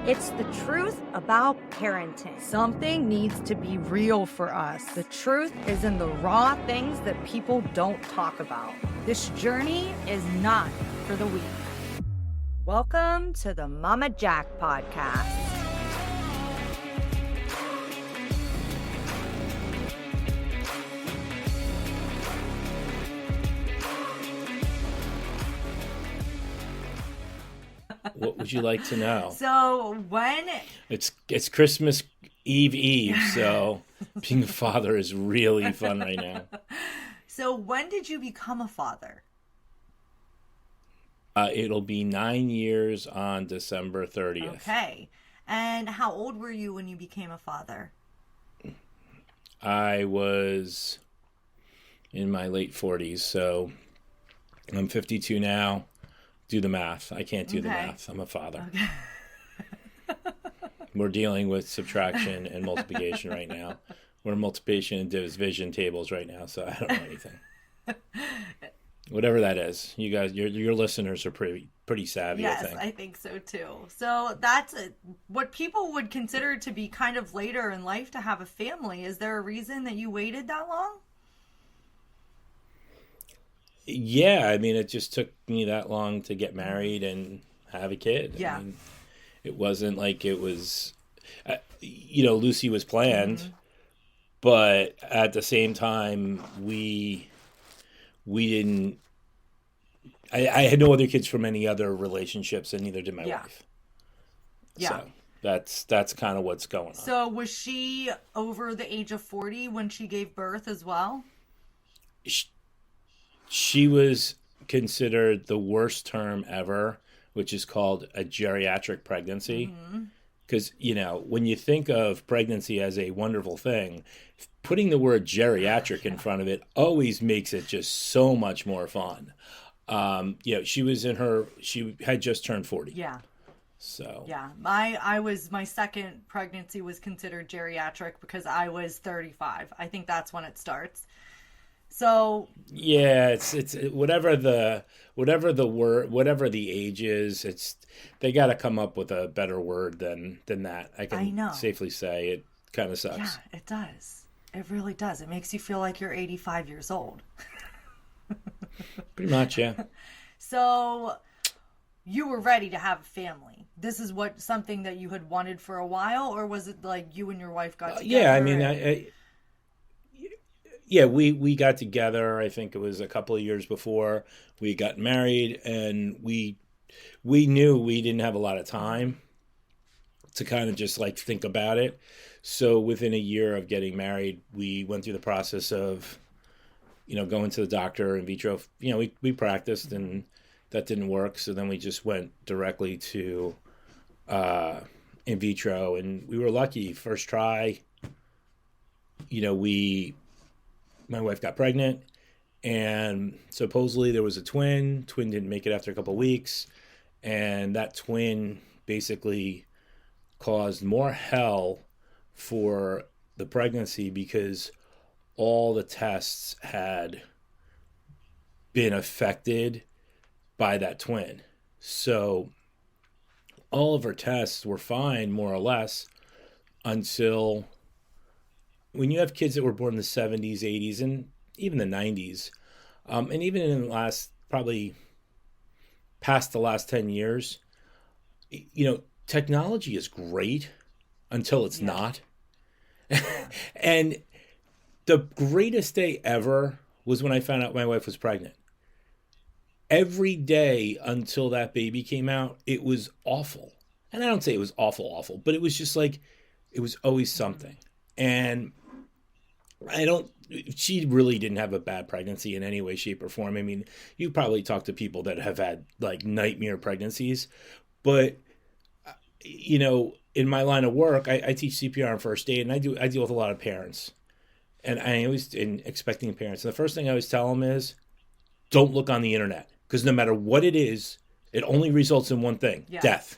It's the truth about parenting. Something needs to be real for us. The truth is in the raw things that people don't talk about. This journey is not for the weak. Welcome to the Mama Jac podcast. What would you like to know? So when... It's Christmas Eve, so being a father is really fun right now. So when did you become a father? It'll be 9 years on December 30th. Okay. And how old were you when you became a father? I was in my late 40s, so I'm 52 now. Do the math. I can't do the math. I'm a father. Okay. We're dealing with subtraction and multiplication right now. We're in multiplication and division tables right now, so I don't know anything. Whatever that is, you guys, your listeners are pretty savvy. Yes, I think so too. So that's what people would consider to be kind of later in life to have a family. Is there a reason that you waited that long? Yeah, I mean, it just took me that long to get married and have a kid. Yeah. I mean, it wasn't like it was, Lucy was planned, but at the same time, we didn't, I had no other kids from any other relationships, and neither did my wife. Yeah. So that's kind of what's going on. So was she over the age of 40 when she gave birth as well? She was considered the worst term ever, which is called a geriatric pregnancy. Because, when you think of pregnancy as a wonderful thing, putting the word geriatric in front of it always makes it just so much more fun. She had just turned 40. Yeah. So. Yeah. My second pregnancy was considered geriatric because I was 35. I think that's when it starts. So yeah, it's whatever the word, whatever the age is, they got to come up with a better word than that. I know. Safely say it kind of sucks. Yeah, it does. It really does. It makes you feel like you're 85 years old. Pretty much, yeah. So you were ready to have a family. This is something that you had wanted for a while, or was it like you and your wife got together? Yeah, I mean, we got together. I think it was a couple of years before we got married, and we knew we didn't have a lot of time to kind of just like think about it. So within a year of getting married, we went through the process of, going to the doctor in vitro. We practiced, and that didn't work. So then we just went directly to in vitro, and we were lucky. First try, my wife got pregnant, and supposedly there was a twin. Twin didn't make it after a couple of weeks, and that twin basically caused more hell for the pregnancy because all the tests had been affected by that twin. So all of her tests were fine, more or less, until... When you have kids that were born in the 70s, 80s, and even the 90s, and even in the last, probably past the last 10 years, technology is great until it's not. And the greatest day ever was when I found out my wife was pregnant. Every day until that baby came out, it was awful. And I don't say it was awful, but it was just like, it was always something. And she really didn't have a bad pregnancy in any way, shape, or form. I mean, you probably talk to people that have had like nightmare pregnancies, but in my line of work, I teach CPR and first aid, and I deal with a lot of parents, and I always expecting parents. And the first thing I always tell them is, don't look on the internet, because no matter what it is, it only results in one thing: death.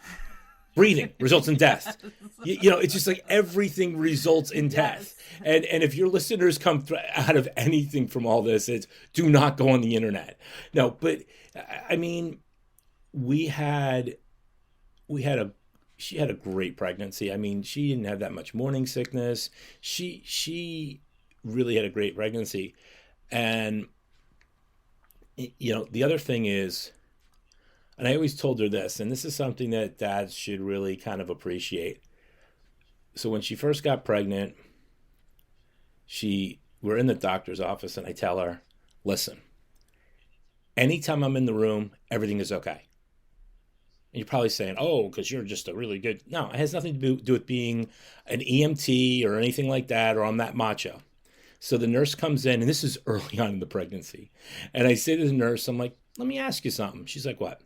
Breathing results in death. It's just like everything results in death. Yes. And if your listeners come out of anything from all this, it's do not go on the internet. No, but I mean, we had a she had a great pregnancy. I mean, she didn't have that much morning sickness. She really had a great pregnancy. And the other thing is, and I always told her this, and this is something that dads should really kind of appreciate. So when she first got pregnant, we're in the doctor's office, and I tell her, listen, anytime I'm in the room, everything is okay. And you're probably saying, oh, because you're just a really good... No, it has nothing to do with being an EMT or anything like that, or I'm that macho. So the nurse comes in, and this is early on in the pregnancy. And I say to the nurse, I'm like, let me ask you something. She's like, what?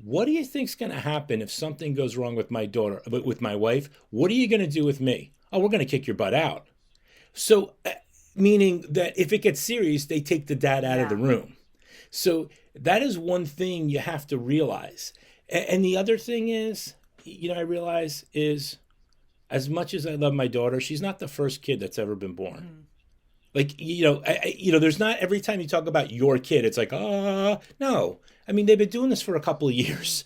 What do you think's going to happen if something goes wrong with my daughter, with my wife? What are you going to do with me? Oh, we're going to kick your butt out. So, meaning that if it gets serious, they take the dad out of the room. So that is one thing you have to realize. And the other thing is, I realize is, as much as I love my daughter, she's not the first kid that's ever been born. Mm. Like, there's not, every time you talk about your kid, it's like, no. I mean, they've been doing this for a couple of years.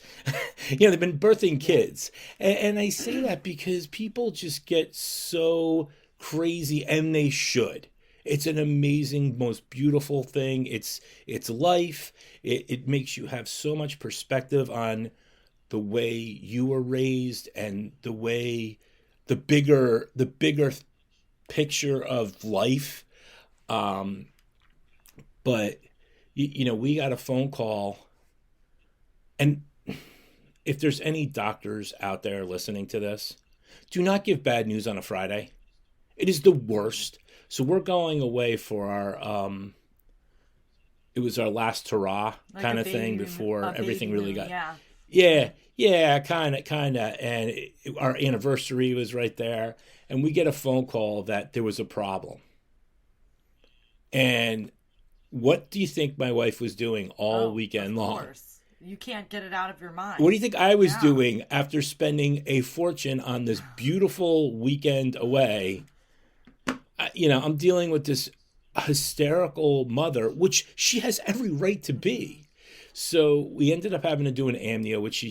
They've been birthing kids. And I say that because people just get so crazy, and they should. It's an amazing, most beautiful thing. It's life. It makes you have so much perspective on the way you were raised, and the way the bigger picture of life. But we got a phone call, and if there's any doctors out there listening to this, do not give bad news on a Friday. It is the worst. So we're going away for our, it was our last hurrah kind of thing before everything really got, yeah, kind of. And our anniversary was right there. And we get a phone call that there was a problem. And what do you think my wife was doing all weekend long? Of course. You can't get it out of your mind. What do you think I was doing after spending a fortune on this beautiful weekend away? I'm dealing with this hysterical mother, which she has every right to be. So we ended up having to do an amnio, which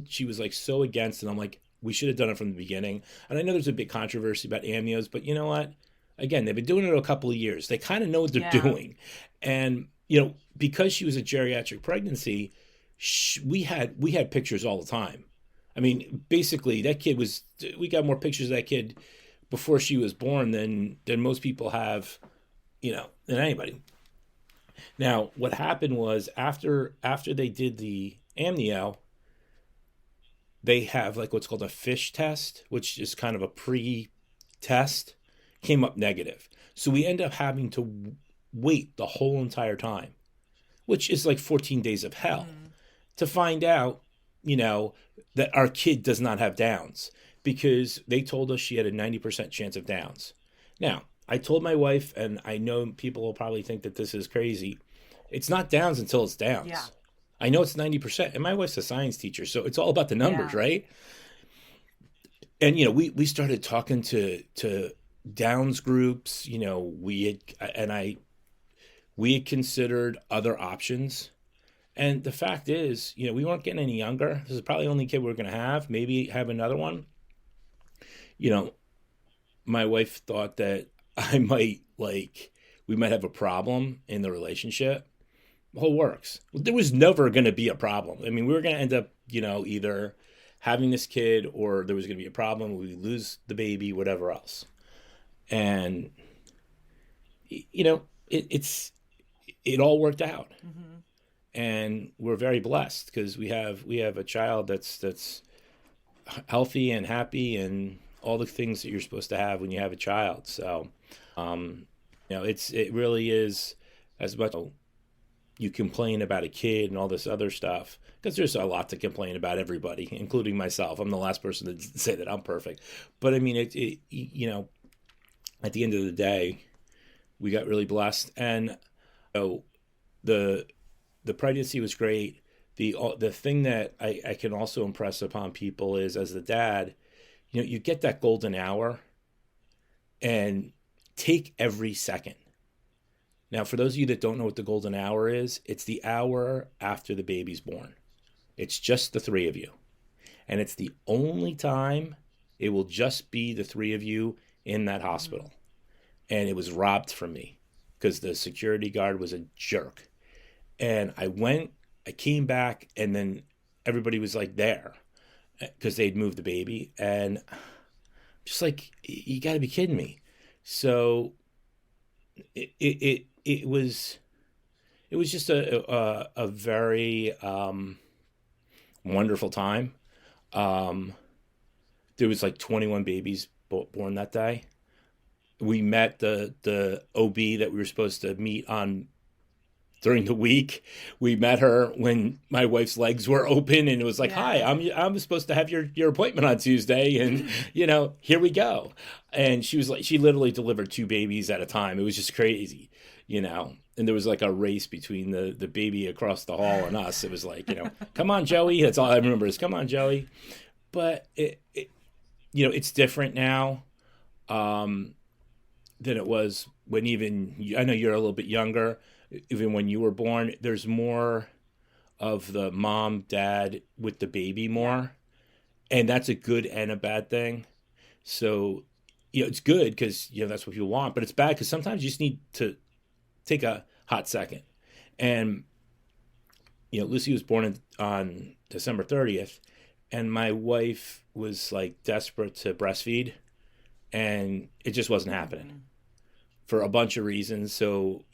she was like so against. And I'm like, we should have done it from the beginning. And I know there's a big controversy about amnios, but you know what? Again, they've been doing it a couple of years. They kind of know what they're doing. And, because she was a geriatric pregnancy, we had pictures all the time. I mean, basically, we got more pictures of that kid before she was born than most people have, than anybody. Now, what happened was after they did the amnio, they have like what's called a fish test, which is kind of a pre-test, came up negative. So we end up having to wait the whole entire time, which is like 14 days of hell, to find out, that our kid does not have Downs, because they told us she had a 90% chance of Downs. Now, I told my wife, and I know people will probably think that this is crazy, it's not Downs until it's Downs. Yeah. I know it's 90%, and my wife's a science teacher, so it's all about the numbers, right? And, we started talking to Downs groups, we had considered other options. And the fact is, we weren't getting any younger. This is probably the only kid we're going to have, maybe have another one. My wife thought that we might have a problem in the relationship. Whole works. There was never going to be a problem. I mean, we were going to end up, either having this kid, or there was going to be a problem. We lose the baby, whatever else. And, it all worked out. Mm-hmm. And we're very blessed because we have a child that's healthy and happy and all the things that you're supposed to have when you have a child. So, it really is, as much you complain about a kid and all this other stuff, because there's a lot to complain about everybody, including myself. I'm the last person to say that I'm perfect. But I mean, at the end of the day, we got really blessed. And the pregnancy was great. The thing that I can also impress upon people is, as the dad, you get that golden hour, and take every second. Now, for those of you that don't know what the golden hour is, it's the hour after the baby's born. It's just the three of you. and it's the only time it will just be the three of you in that hospital. And it was robbed from me because the security guard was a jerk. And I came back, and then everybody was like there because they'd moved the baby. And just like, you got to be kidding me. So it was just a very wonderful time. There was like 21 babies born that day. We met the OB that we were supposed to meet on during the week. We met her when my wife's legs were open, and it was like, "Hi, I'm supposed to have your appointment on Tuesday," and here we go. And she was like, she literally delivered 2 babies at a time. It was just crazy, And there was like a race between the baby across the hall and us. It was like, come on, Joey. That's all I remember is, come on, Joey. But it's different now than it was when I know you're a little bit younger. Even when you were born, there's more of the mom, dad with the baby more. And that's a good and a bad thing. So, it's good because, that's what people want. But it's bad because sometimes you just need to take a hot second. And, Lucy was born on December 30th. And my wife was like desperate to breastfeed. And it just wasn't happening. For a bunch of reasons. So,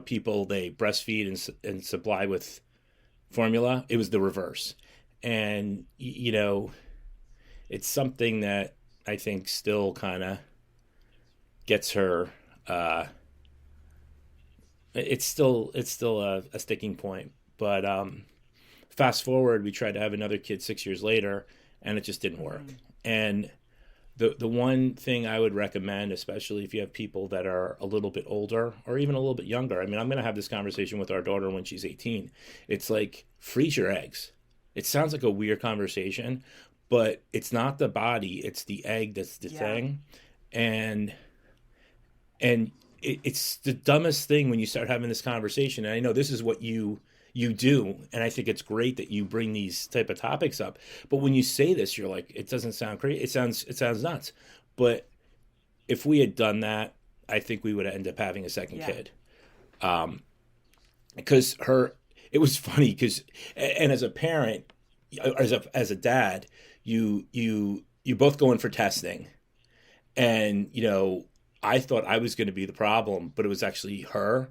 people, they breastfeed and supply with formula. It was the reverse. And, it's something that I think still kind of gets her, it's still a sticking point. But fast forward, we tried to have another kid 6 years later, and it just didn't work. And the one thing I would recommend, especially if you have people that are a little bit older or even a little bit younger, I'm going to have this conversation with our daughter when she's 18. It's like, freeze your eggs. It sounds like a weird conversation, but it's not the body, it's the egg that's the thing. And it's the dumbest thing when you start having this conversation. And I know this is what you do, and I think it's great that you bring these type of topics up. But when you say this, you're like, it doesn't sound crazy. It sounds nuts. But if we had done that, I think we would end up having a second kid. Because it was funny because, and as a parent, as a dad, you both go in for testing, and I thought I was going to be the problem, but it was actually her.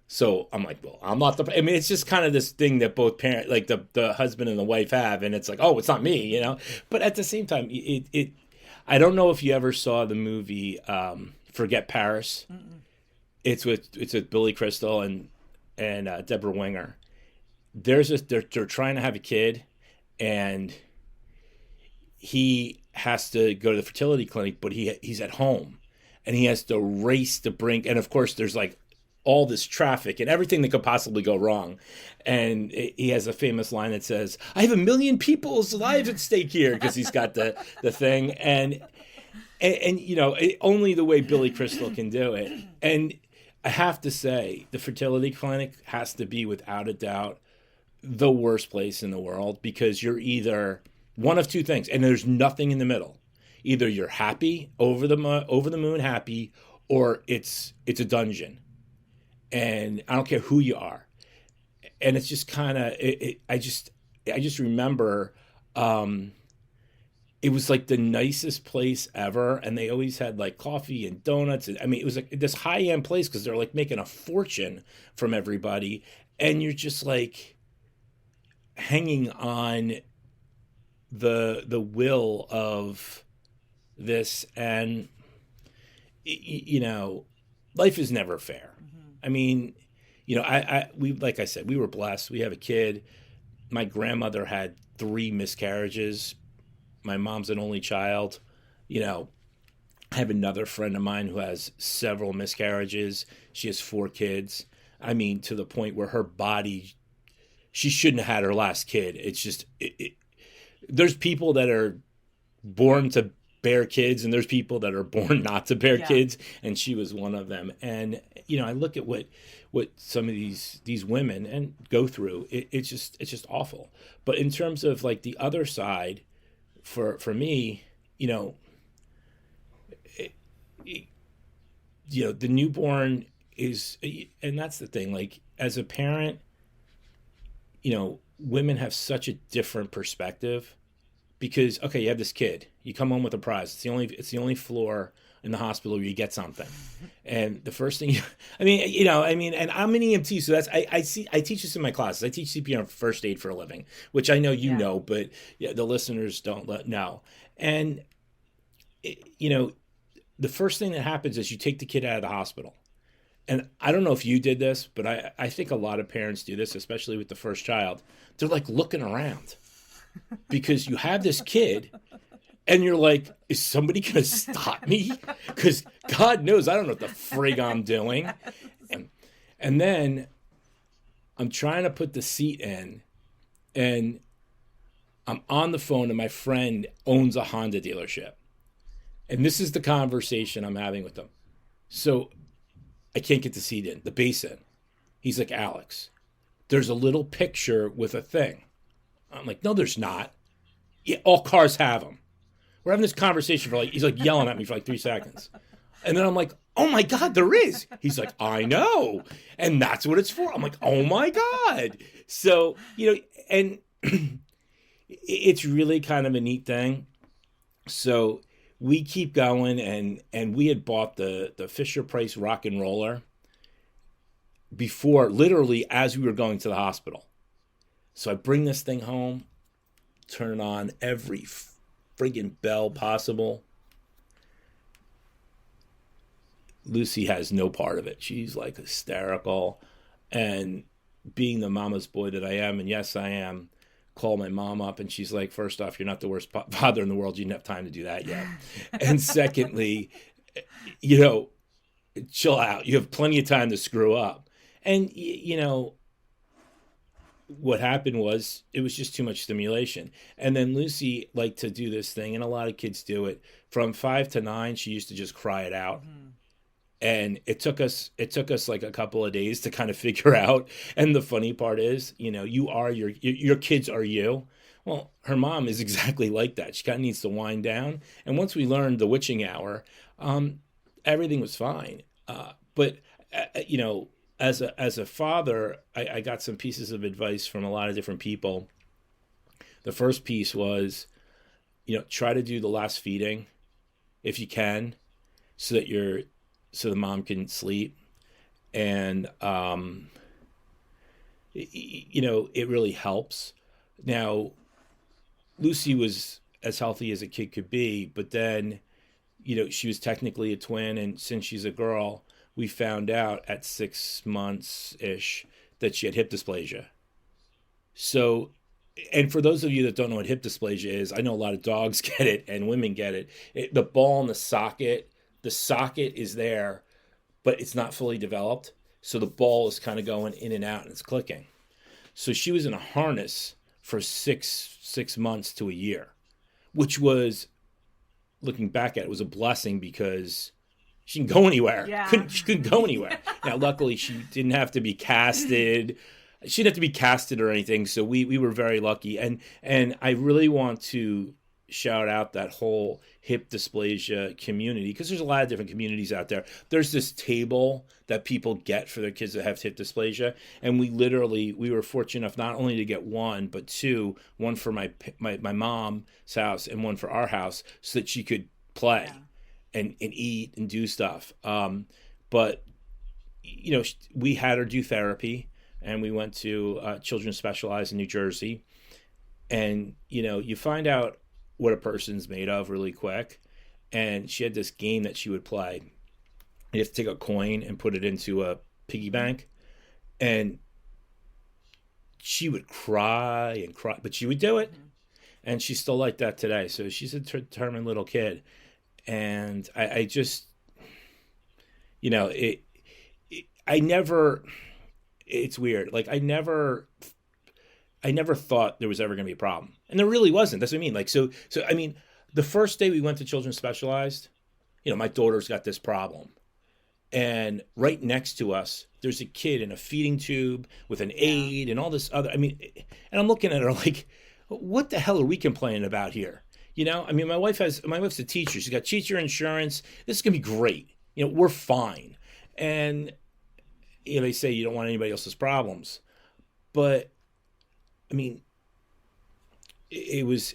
So I'm like, well, I'm not it's just kind of this thing that both parents, like the husband and the wife have. And it's like, oh, it's not me, but at the same time, I don't know if you ever saw the movie, Forget Paris. Mm-mm. It's with Billy Crystal and Deborah Winger. They're trying to have a kid, and he has to go to the fertility clinic, but he's at home, and he has to race to bring, and of course there's like all this traffic and everything that could possibly go wrong. And he has a famous line that says, I have 1 million people's lives at stake here, because he's got the thing. And only the way Billy Crystal can do it. And I have to say, the fertility clinic has to be, without a doubt, the worst place in the world, because you're either one of two things, and there's nothing in the middle. Either you're happy, over the moon happy, or it's a dungeon. And I don't care who you are. And it's just kind of, I just remember, it was like the nicest place ever. And they always had like coffee and donuts. And, it was like this high-end place, because they're like making a fortune from everybody. And you're just like hanging on the will of this. And, life is never fair. We like I said, we were blessed. We have a kid. My grandmother had 3 miscarriages. My mom's an only child. I have another friend of mine who has several miscarriages. She has 4 kids. To the point where her body, she shouldn't have had her last kid. It's just, there's people that are born to bear kids, and there's people that are born not to bear kids, and she was one of them. And I look at what some of these women and go through. It's just awful. But in terms of like the other side, for me, the newborn is, and that's the thing, like as a parent, women have such a different perspective because, okay, you have this kid, you come home with a prize. It's the only floor in the hospital where you get something. And the first thing, and I'm an EMT, so I teach this in my classes. I teach CPR and first aid for a living, which I know you know, but the listeners don't know. And, the first thing that happens is you take the kid out of the hospital. And I don't know if you did this, but I think a lot of parents do this, especially with the first child. They're like looking around because you have this kid and you're like, is somebody going to stop me? Because God knows I don't know what the frig I'm doing. And then I'm trying to put the seat in and I'm on the phone and my friend owns a Honda dealership. And this is the conversation I'm having with them. So I can't get the seat in, the base in. He's like, Alex, there's a little picture with a thing. I'm like, no, there's not. Yeah, all cars have them. We're having this conversation for he's like yelling at me for 3 seconds. And then I'm like, oh my God, there is. He's like, I know. And that's what it's for. I'm like, oh my God. So, and it's really kind of a neat thing. So we keep going, and we had bought the Fisher-Price rock and roller before, literally as we were going to the hospital. So I bring this thing home, turn it on every friggin' bell possible. Lucy has no part of it. She's like hysterical. And being the mama's boy that I am, and yes, I am, call my mom up and she's like, first off, you're not the worst father in the world. You didn't have time to do that yet. And secondly, chill out. You have plenty of time to screw up. And, what happened was it was just too much stimulation. And then Lucy liked to do this thing, and a lot of kids do it. From 5 to 9, she used to just cry it out. Mm-hmm. And it took us like a couple of days to kind of figure out. And the funny part is, your kids are you. Well, her mom is exactly like that. She kind of needs to wind down. And once we learned the witching hour, everything was fine. But as a father, I got some pieces of advice from a lot of different people. The first piece was, try to do the last feeding if you can, so the mom can sleep. And, it really helps. Now, Lucy was as healthy as a kid could be, but then, she was technically a twin. And since she's a girl, we found out at 6 months-ish that she had hip dysplasia. So, and for those of you that don't know what hip dysplasia is, I know a lot of dogs get it and women get it. The ball in the socket is there, but it's not fully developed. So the ball is kind of going in and out and it's clicking. So she was in a harness for six months to a year, which was, looking back at it, was a blessing because she didn't go anywhere. Yeah. She couldn't go anywhere. Now, luckily, she didn't have to be casted. She didn't have to be casted or anything. So we were very lucky. And I really want to shout out that whole hip dysplasia community, because there's a lot of different communities out there. There's this table that people get for their kids that have hip dysplasia. And we were fortunate enough not only to get one, but two, one for my mom's house and one for our house, so that she could play. Yeah. And eat and do stuff. But, we had her do therapy, and we went to Children's Specialized in New Jersey. And, you find out what a person's made of really quick. And she had this game that she would play. You have to take a coin and put it into a piggy bank. And she would cry and cry, but she would do it. And she's still like that today. So she's a determined little kid. And I just, it's weird. Like I never thought there was ever going to be a problem. And there really wasn't. That's what I mean. Like, so, I mean, the first day we went to Children's Specialized, my daughter's got this problem. And right next to us, there's a kid in a feeding tube with an aid and all this other, and I'm looking at her like, what the hell are we complaining about here? I mean, my wife's a teacher. She's got teacher insurance. This is gonna be great. We're fine. And they say you don't want anybody else's problems, but I mean, it was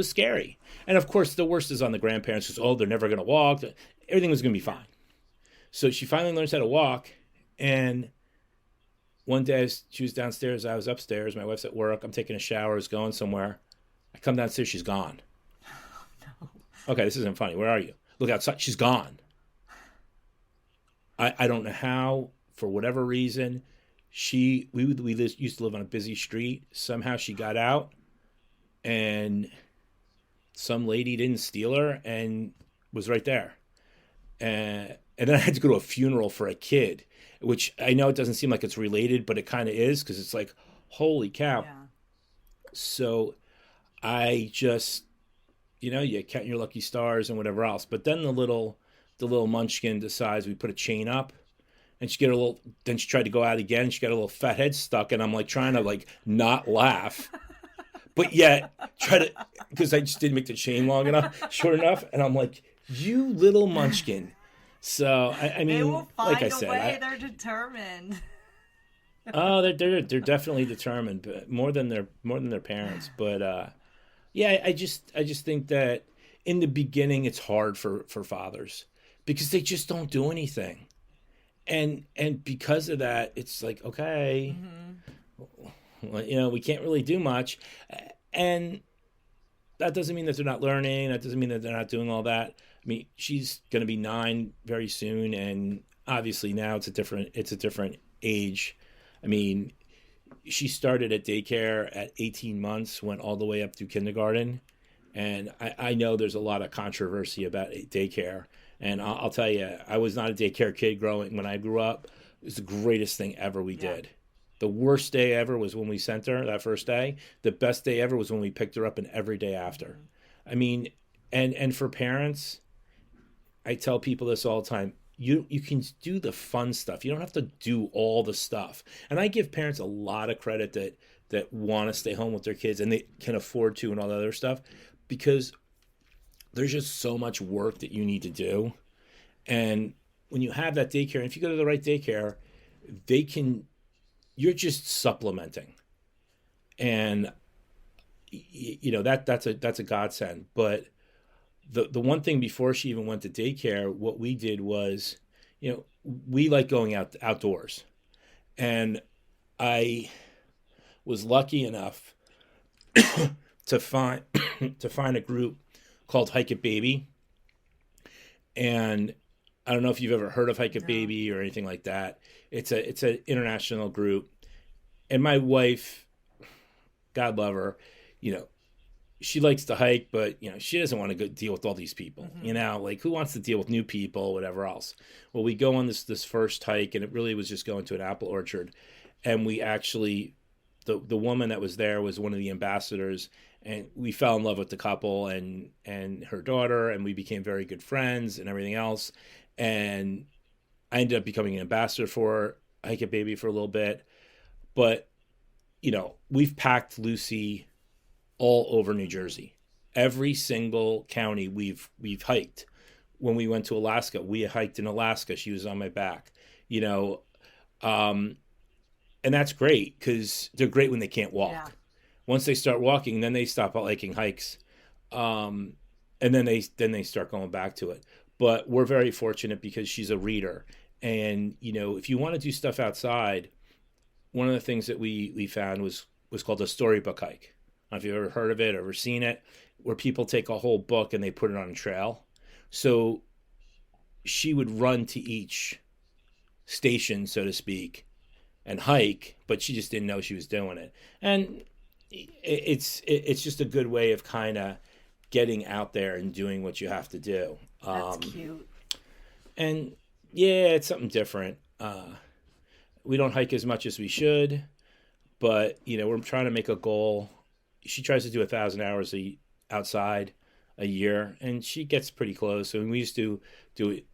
scary. And of course, the worst is on the grandparents because they're never gonna walk. Everything was gonna be fine. So she finally learns how to walk, and one day she was downstairs. I was upstairs. My wife's at work. I'm taking a shower. I was going somewhere. I come downstairs. She's gone. No. Okay, this isn't funny. Where are you? Look outside. She's gone. I don't know how. For whatever reason, we used to live on a busy street. Somehow she got out, and some lady didn't steal her and was right there. And then I had to go to a funeral for a kid, which I know it doesn't seem like it's related, but it kind of is because it's like, holy cow. Yeah. So I just, you count your lucky stars and whatever else. But then the little munchkin decides we put a chain up, and then she tried to go out again. She got a little fat head stuck, and I'm like trying to like not laugh, but yet because I just didn't make the chain short enough. And I'm like, you little munchkin. So I mean, they will find like I said, way. They're determined. Oh, they're definitely determined, but more than their parents. But yeah, I just think that in the beginning it's hard for fathers because they just don't do anything, and because of that, it's like, okay, well, we can't really do much, and that doesn't mean that they're not learning. That doesn't mean that they're not doing all that. I mean, she's going to be 9 very soon, and obviously now it's a different age. I mean, she started at daycare at 18 months, went all the way up through kindergarten, and I know there's a lot of controversy about daycare. And I'll tell you, I was not a daycare kid when I grew up. It was the greatest thing ever we did. The worst day ever was when we sent her that first day. The best day ever was when we picked her up, and every day after. I mean, and for parents, I tell people this all the time. You can do the fun stuff. You don't have to do all the stuff. And I give parents a lot of credit that want to stay home with their kids and they can afford to and all that other stuff, because there's just so much work that you need to do. And when you have that daycare, and if you go to the right daycare, you're just supplementing. And that's a godsend. But the one thing before she even went to daycare, what we did was, we like going outdoors. And I was lucky enough to find a group called Hike It Baby. And I don't know if you've ever heard of Hike It Baby or anything like that. It's an international group. And my wife, God love her, she likes to hike, but she doesn't want to go deal with all these people. Like, who wants to deal with new people, whatever else. Well, we go on this first hike, and it really was just going to an apple orchard. And we actually, the woman that was there was one of the ambassadors, and we fell in love with the couple and her daughter, and we became very good friends and everything else. And I ended up becoming an ambassador for Hike It Baby for a little bit. But, we've packed Lucy all over New Jersey. Every single county we've hiked. When we went to Alaska, we hiked in Alaska. She was on my back, and that's great because they're great when they can't walk. Yeah. Once they start walking, then they stop liking hikes, and then they start going back to it. But we're very fortunate because she's a reader, and if you want to do stuff outside, one of the things that we found was called a storybook hike. I don't know if you've ever heard of it or ever seen it, where people take a whole book and they put it on a trail. So she would run to each station, so to speak, and hike, but she just didn't know she was doing it. And it's just a good way of kind of getting out there and doing what you have to do. That's cute. And yeah, it's something different. We don't hike as much as we should, but we're trying to make a goal. She tries to do 1,000 hours outside a year, and she gets pretty close. So we used to do it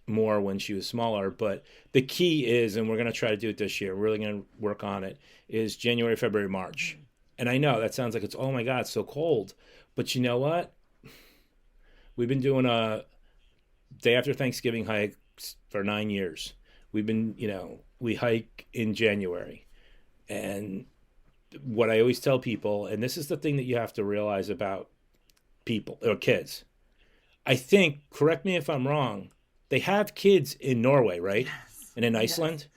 more when she was smaller, but the key is, and we're going to try to do it this year, we're really going to work on it, is January, February, March. And I know that sounds like it's, oh my God, it's so cold. But you know what? We've been doing a day after Thanksgiving hike for 9 years. We've been, we hike in January. And what I always tell people, and this is the thing that you have to realize about people or kids. I think, correct me if I'm wrong, they have kids in Norway, right? Yes. And in Iceland.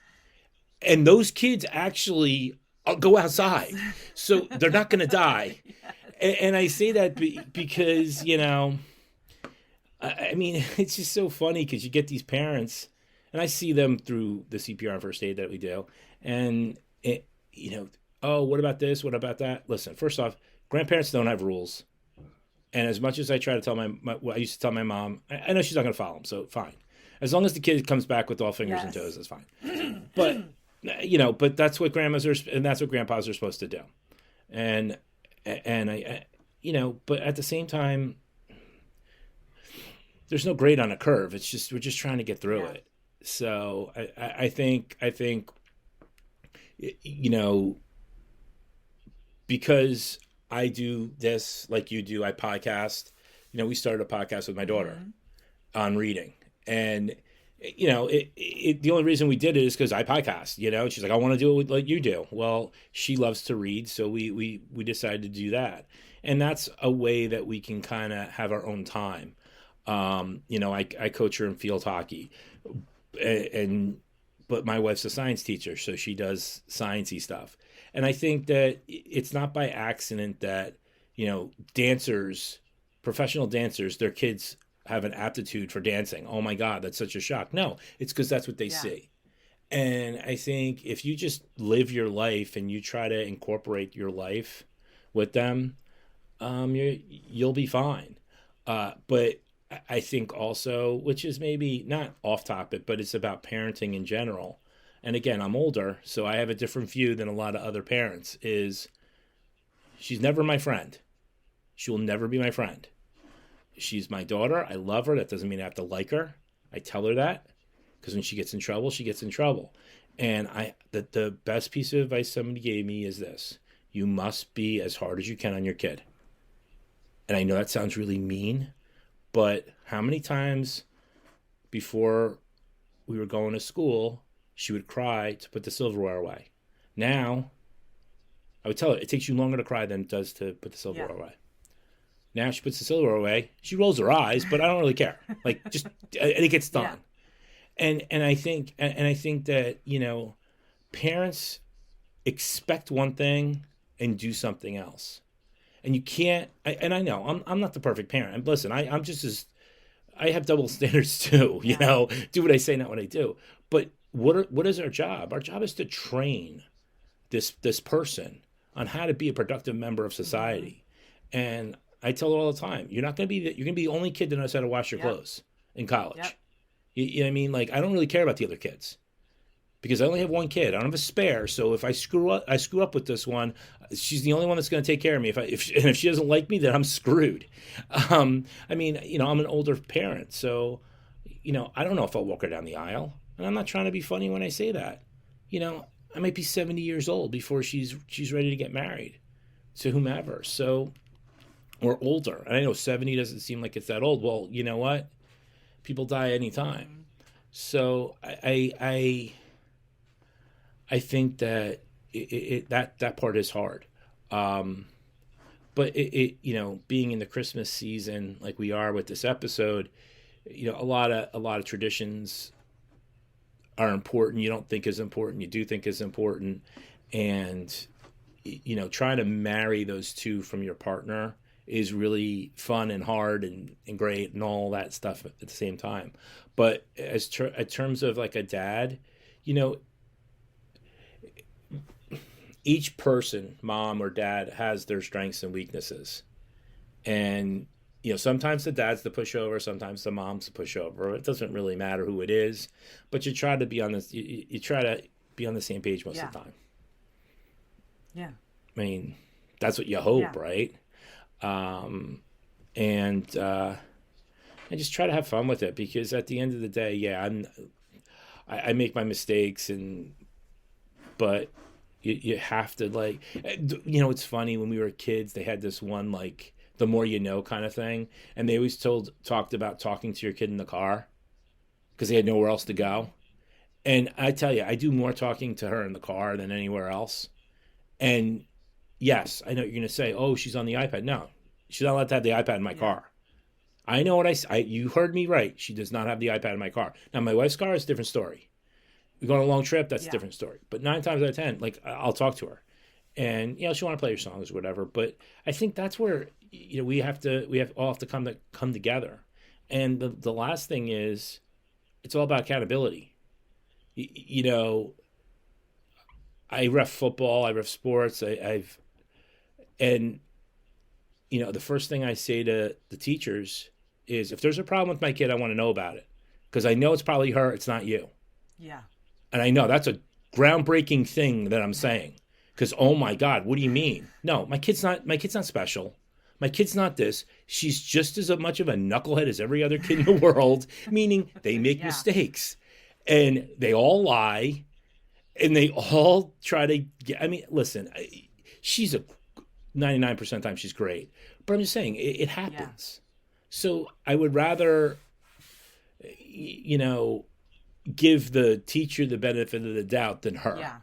Yes. And those kids actually go outside. So they're not going to die. Yes. And I say that because, I mean, it's just so funny because you get these parents, and I see them through the CPR and first aid that we do. And, oh, what about this? What about that? Listen, first off, grandparents don't have rules. And as much as I try to tell I used to tell my mom, I know she's not going to follow them, so fine. As long as the kid comes back with all fingers and toes, that's fine. But, but that's what grandmas are, and that's what grandpas are supposed to do. And I but at the same time, there's no grade on a curve. It's just, we're just trying to get through it. So I think, because I do this like you do, I podcast. We started a podcast with my daughter on reading. And, the only reason we did it is because I podcast, she's like, I want to do it like you do. Well, she loves to read. So we decided to do that. And that's a way that we can kind of have our own time. I coach her in field hockey but my wife's a science teacher, so she does sciencey stuff. And I think that it's not by accident that, dancers, professional dancers, their kids have an aptitude for dancing. Oh my God, that's such a shock. No, it's because that's what they see. And I think if you just live your life and you try to incorporate your life with them, you'll be fine. But I think also, which is maybe not off topic, but it's about parenting in general. And again, I'm older, so I have a different view than a lot of other parents, is she's never my friend. She will never be my friend. She's my daughter. I love her. That doesn't mean I have to like her. I tell her that because when she gets in trouble, she gets in trouble. And the best piece of advice somebody gave me is this: you must be as hard as you can on your kid. And I know that sounds really mean, but how many times before we were going to school, she would cry to put the silverware away? Now, I would tell her, it takes you longer to cry than it does to put the silverware away. Now she puts the silverware away. She rolls her eyes, but I don't really care. Like, just, and it gets done. Yeah. And I think that, parents expect one thing and do something else. And you can't, and I know, I'm not the perfect parent. And listen, I'm just as, I have double standards too, do what I say, not what I do. But what is our job? Our job is to train this person on how to be a productive member of society. Mm-hmm. And I tell her all the time, you're going to be the only kid that knows how to wash your clothes in college. Yep. You know what I mean? Like, I don't really care about the other kids because I only have one kid. I don't have a spare. So if I screw up with this one, she's the only one that's going to take care of me. If she doesn't like me, then I'm screwed. I'm an older parent, so I don't know if I'll walk her down the aisle. And I'm not trying to be funny when I say that. I might be 70 years old before she's ready to get married to whomever. So, or older. And I know 70 doesn't seem like it's that old. Well, you know what? People die anytime. So I think that that part is hard. But being in the Christmas season like we are with this episode, a lot of traditions are important. You don't think is important. You do think is important. And, trying to marry those two from your partner is really fun and hard and great and all that stuff at the same time. But in terms of like a dad, each person, mom or dad, has their strengths and weaknesses. And, sometimes the dad's the pushover, sometimes the mom's the pushover. It doesn't really matter who it is, but you try to be on this, you try to be on the same page most of the time. Yeah. I mean, that's what you hope, right? And just try to have fun with it, because at the end of the day, I make my mistakes, but You have to like, it's funny when we were kids, they had this one, like the more you know kind of thing. And they always talked about talking to your kid in the car because they had nowhere else to go. And I tell you, I do more talking to her in the car than anywhere else. And yes, I know you're going to say, oh, she's on the iPad. No, she's not allowed to have the iPad in my car. I know what you heard me right. She does not have the iPad in my car. Now, my wife's car is a different story. We go on a long trip, that's a different story. But 9 times out of 10, like, I'll talk to her. And, she'll want to play your songs or whatever. But I think that's where, we all have to come together. And the last thing is, it's all about accountability. I ref football, I ref sports, the first thing I say to the teachers is, if there's a problem with my kid, I want to know about it. Because I know it's probably her, it's not you. Yeah. And I know that's a groundbreaking thing that I'm saying. Because, oh my God, what do you mean? No, my kid's not special. My kid's not this. She's just as much of a knucklehead as every other kid in the world, meaning they make mistakes. And they all lie. And they all try to listen, she's 99% of the time she's great. But I'm just saying, it happens. Yeah. So I would rather, give the teacher the benefit of the doubt than her. Yeah.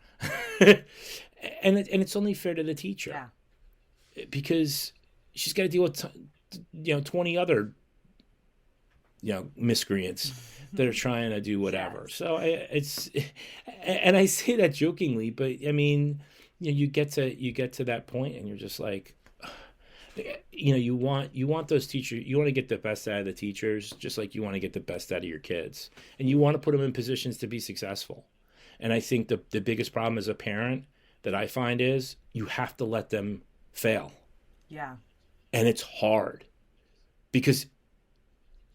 and it's only fair to the teacher. Yeah. Because she's got to deal with 20 other miscreants that are trying to do whatever. Yes. So and I say that jokingly, but I mean, you get to that point and you're just like, you want those teachers, you want to get the best out of the teachers, just like you want to get the best out of your kids, and you want to put them in positions to be successful. And I think the biggest problem as a parent that I find is you have to let them fail. Yeah. And it's hard because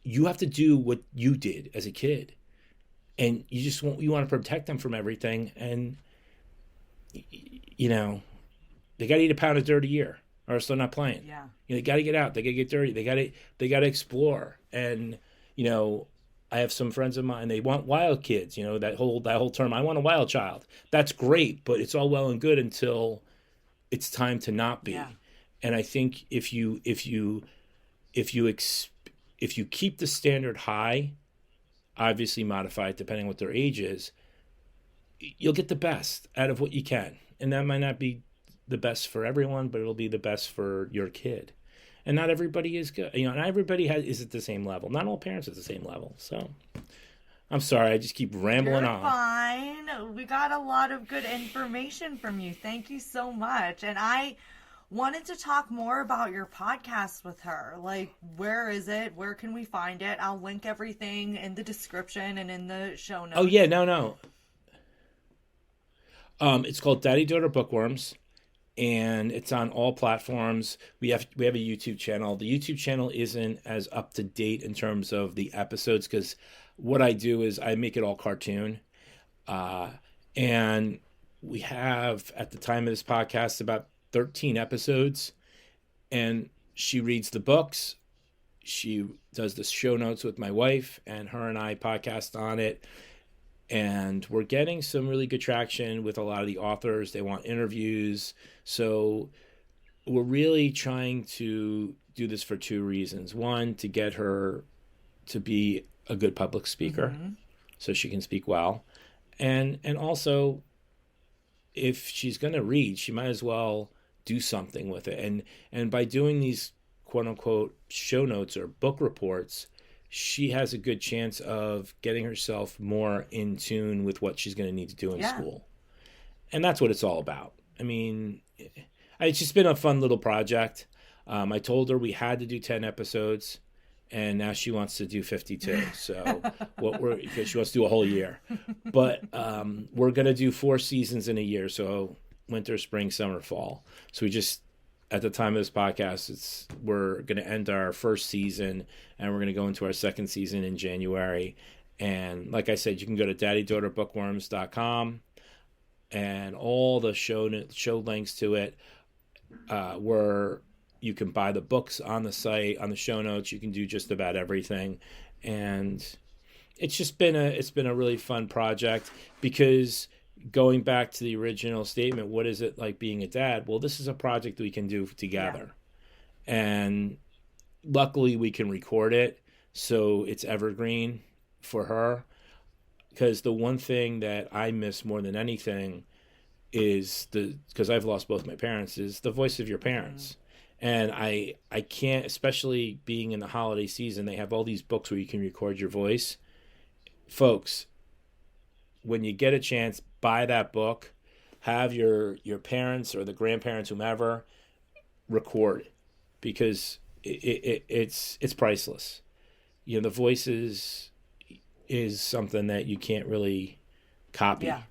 you have to do what you did as a kid, and you want to protect them from everything. And they got to eat a pound of dirt a year, or else they're not playing. Yeah. They got to get out. They got to get dirty. They got to explore. And I have some friends of mine. They want wild kids. That whole term. I want a wild child. That's great, but it's all well and good until it's time to not be. Yeah. And I think if you keep the standard high, obviously modify it depending on what their age is, you'll get the best out of what you can. And that might not be the best for everyone, but it'll be the best for your kid. And not everybody is good. Not everybody is at the same level. Not all parents are at the same level. So I'm sorry, I just keep rambling on. Fine. We got a lot of good information from you. Thank you so much. And I wanted to talk more about your podcast with her. Like, where is it? Where can we find it? I'll link everything in the description and in the show notes. Oh, yeah. No. It's called Daddy Daughter Bookworms, and it's on all platforms. We have a YouTube channel. The YouTube channel isn't as up to date in terms of the episodes because what I do is I make it all cartoon. And we have, at the time of this podcast, about 13 episodes, and she reads the books. She does the show notes with my wife, and her and I podcast on it. And we're getting some really good traction with a lot of the authors. They want interviews. So we're really trying to do this for 2 reasons. One, to get her to be a good public speaker, so she can speak well. And also, if she's going to read, she might as well do something with it. And by doing these quote unquote show notes or book reports, she has a good chance of getting herself more in tune with what she's going to need to do in school. And that's what it's all about. I mean, it's just been a fun little project. I told her we had to do 10 episodes, and now she wants to do 52. So because she wants to do a whole year. But we're going to do 4 seasons in a year. So winter, spring, summer, fall. So we just, at the time of this podcast, we're going to end our first season, and we're going to go into our second season in January. And like I said, you can go to daddydaughterbookworms.com, and all the show links to it, where you can buy the books on the site, on the show notes. You can do just about everything. And it's just been a really fun project because going back to the original statement, what is it like being a dad? Well, this is a project we can do together. Yeah. And luckily we can record it so it's evergreen for her. Because the one thing that I miss more than anything is because I've lost both my parents, is the voice of your parents. And I can't, especially being in the holiday season, they have all these books where you can record your voice. Folks, when you get a chance, buy that book, have your parents or the grandparents, whomever, record, because it's priceless. You know, the voices is something that you can't really copy. Yeah.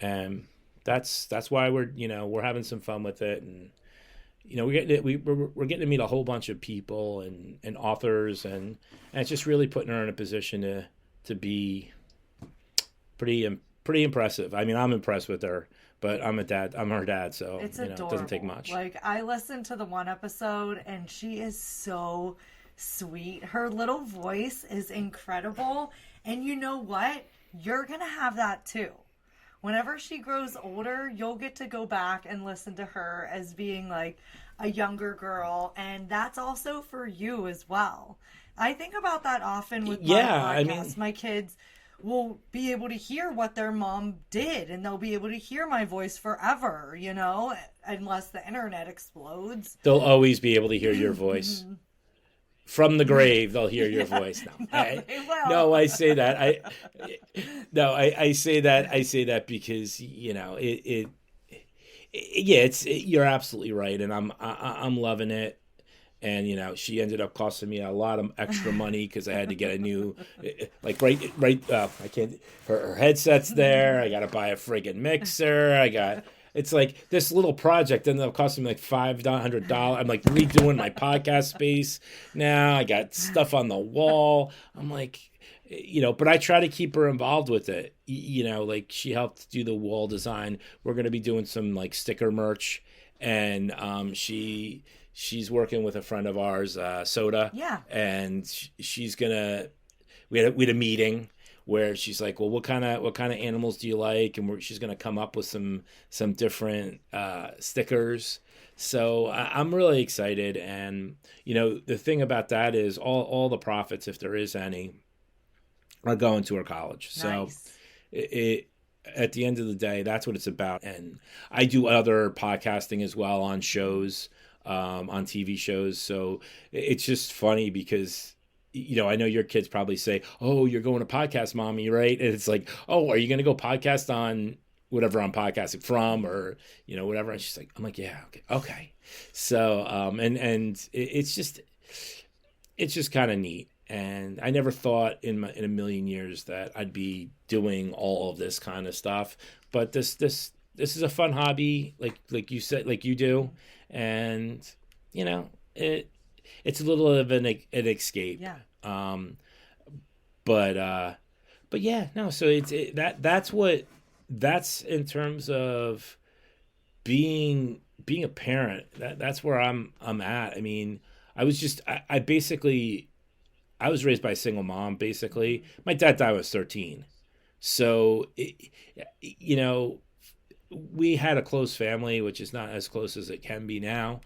And that's why we're having some fun with it. And we're getting to meet a whole bunch of people and authors, and it's just really putting her in a position to be pretty impressive. I mean, I'm impressed with her, but I'm her dad, so it's it doesn't take much. Like, I listened to the one episode and she is so sweet. Her little voice is incredible. And you know what? You're going to have that too. Whenever she grows older, you'll get to go back and listen to her as being like a younger girl. And that's also for you as well. I think about that often with my podcast. My kids will be able to hear what their mom did, and they'll be able to hear my voice forever, unless the internet explodes. They'll always be able to hear your voice. From the grave, they'll hear your voice. No, I say that. I say that because you're absolutely right, and I'm loving it. And she ended up costing me a lot of extra money because I had to get a new, I can't. Her headset's there. I got to buy a friggin' mixer. It's like this little project ended up costing me like $500. I'm like redoing my podcast space now. I got stuff on the wall. I'm like, but I try to keep her involved with it. Like she helped do the wall design. We're going to be doing some like sticker merch, and she's working with a friend of ours, Soda. Yeah. And she's gonna. We had a meeting where she's like, well, what kind of animals do you like? And she's going to come up with some different stickers. So I'm really excited. And, the thing about that is all the profits, if there is any, are going to her college. Nice. So at the end of the day, that's what it's about. And I do other podcasting as well on shows, on TV shows. So it's just funny because I know your kids probably say, oh, you're going to podcast, mommy, right? And it's like, oh, are you going to go podcast on whatever I'm podcasting from, or, whatever. And she's like, I'm like, yeah, okay. So, and it's just kind of neat. And I never thought in a million years that I'd be doing all of this kind of stuff, but this is a fun hobby, like you said, like you do. And, it's a little of an escape. Yeah. But yeah, no. So that's in terms of being a parent. That's where I'm at. I mean, I was raised by a single mom. Basically, my dad died when I was 13. So we had a close family, which is not as close as it can be now.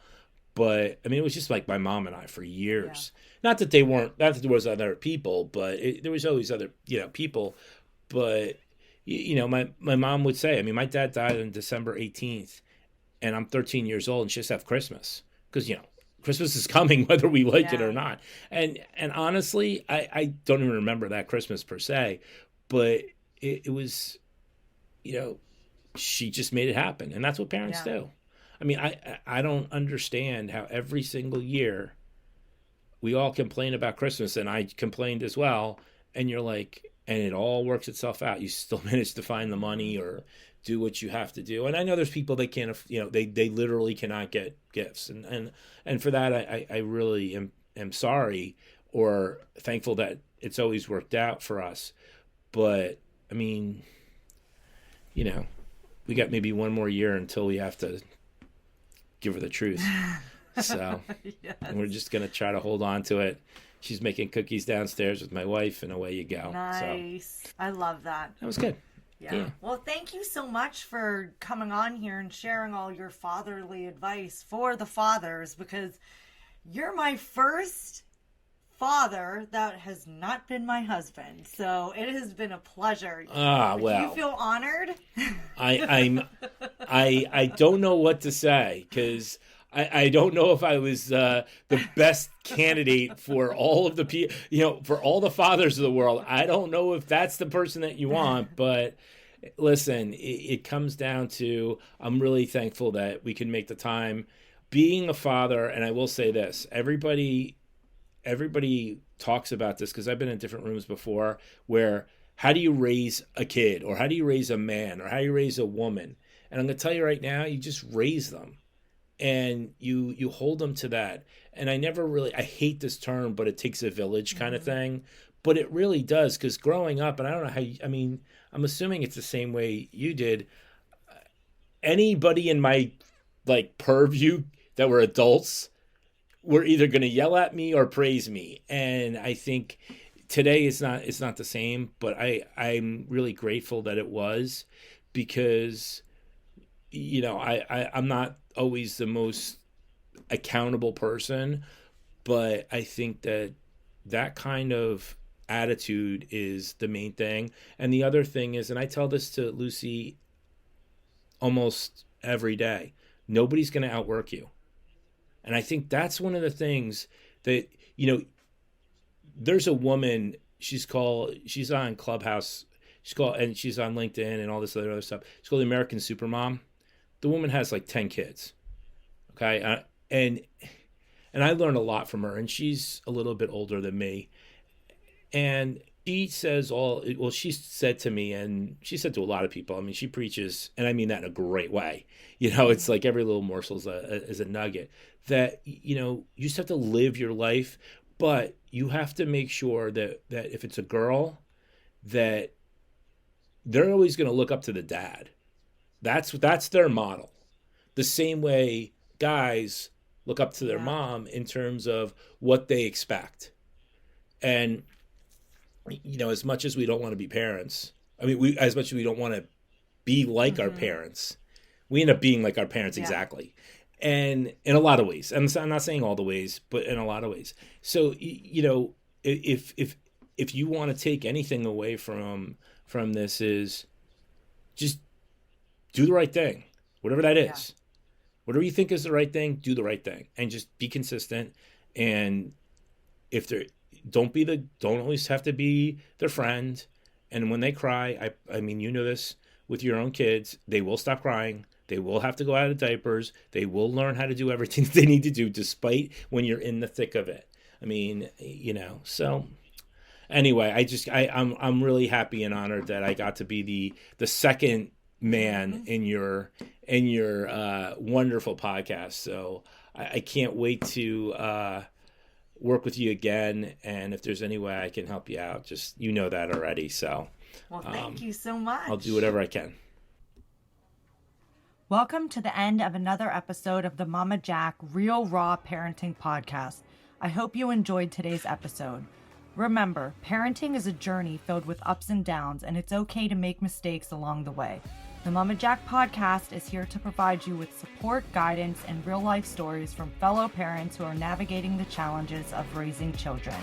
But I mean, it was just like my mom and I for years. Yeah. Not that there was other people, but there was always other, people. But my mom would say, I mean, my dad died on December 18th, and I'm 13 years old, and she just have Christmas because Christmas is coming whether we like it or not. And honestly, I don't even remember that Christmas per se, but it was, she just made it happen, and that's what parents do. I mean, I don't understand how every single year we all complain about Christmas, and I complained as well, and you're like, and it all works itself out. You still manage to find the money or do what you have to do. And I know there's people that can't, they literally cannot get gifts. And for that, I really am sorry or thankful that it's always worked out for us. But, I mean, we got maybe one more year until we have to give her the truth. So yes. We're just going to try to hold on to it. She's making cookies downstairs with my wife, and away you go. Nice. So, I love that. That was good. Yeah. Well, thank you so much for coming on here and sharing all your fatherly advice for the fathers, because you're my first father that has not been my husband. So it has been a pleasure. Well. Do you feel honored? I don't know what to say, because I don't know if I was the best candidate for all of the for all the fathers of the world. I don't know if that's the person that you want, but listen, it comes down to, I'm really thankful that we can make the time. Being a father, and I will say this, everybody talks about this, because I've been in different rooms before, where how do you raise a kid, or how do you raise a man, or how do you raise a woman? And I'm going to tell you right now, you just raise them, and you hold them to that. And I hate this term, but it takes a village kind of thing. But it really does, because growing up, and I don't know how I'm assuming it's the same way you did. Anybody in my purview that were adults were either going to yell at me or praise me. And I think today it's not the same, but I'm really grateful that it was, because I'm not always the most accountable person, but I think that kind of attitude is the main thing. And the other thing is, and I tell this to Lucy almost every day, nobody's going to outwork you. And I think that's one of the things that, there's a woman, she's on Clubhouse, and she's on LinkedIn and all this other stuff. She's called the American Supermom. The woman has 10 kids. Okay. And I learned a lot from her, and she's a little bit older than me. And she says she said to me, and she said to a lot of people, she preaches, and I mean that in a great way. It's like every little morsel is a nugget, that, you just have to live your life, but you have to make sure that if it's a girl, that they're always going to look up to the dad. That's their model. The same way guys look up to their mom in terms of what they expect. And, as much as we don't want to be parents, as much as we don't want to be like our parents, we end up being like our parents exactly. And in a lot of ways, I'm not saying all the ways, but in a lot of ways. So, if you want to take anything away from this, is just do the right thing, whatever that is. Yeah. Whatever you think is the right thing, do the right thing, and just be consistent. And if don't always have to be their friend. And when they cry, I mean, this with your own kids, they will stop crying. They will have to go out of diapers. They will learn how to do everything they need to do, despite when you're in the thick of it. So anyway, I'm really happy and honored that I got to be the second man in your wonderful podcast. So I can't wait to work with you again. And if there's any way I can help you out, just, that already. So, well, thank you so much. I'll do whatever I can. Welcome to the end of another episode of the Mama Jac Real Raw Parenting Podcast. I hope you enjoyed today's episode. Remember, parenting is a journey filled with ups and downs, and it's okay to make mistakes along the way. The Mama Jac Podcast is here to provide you with support, guidance, and real-life stories from fellow parents who are navigating the challenges of raising children.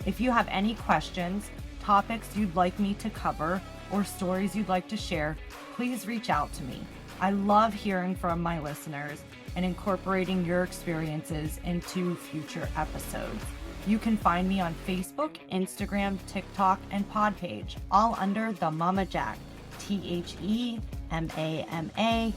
If you have any questions, topics you'd like me to cover, or stories you'd like to share, please reach out to me. I love hearing from my listeners and incorporating your experiences into future episodes. You can find me on Facebook, Instagram, TikTok, and Podpage, all under the Mama Jac, TheMamaJac.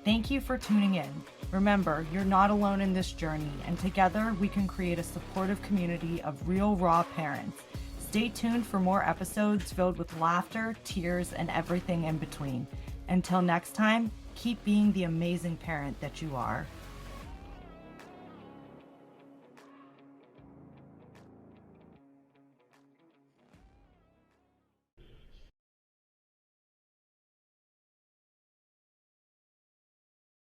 Thank you for tuning in. Remember, you're not alone in this journey, and together we can create a supportive community of real, raw parents. Stay tuned for more episodes filled with laughter, tears, and everything in between. Until next time, keep being the amazing parent that you are.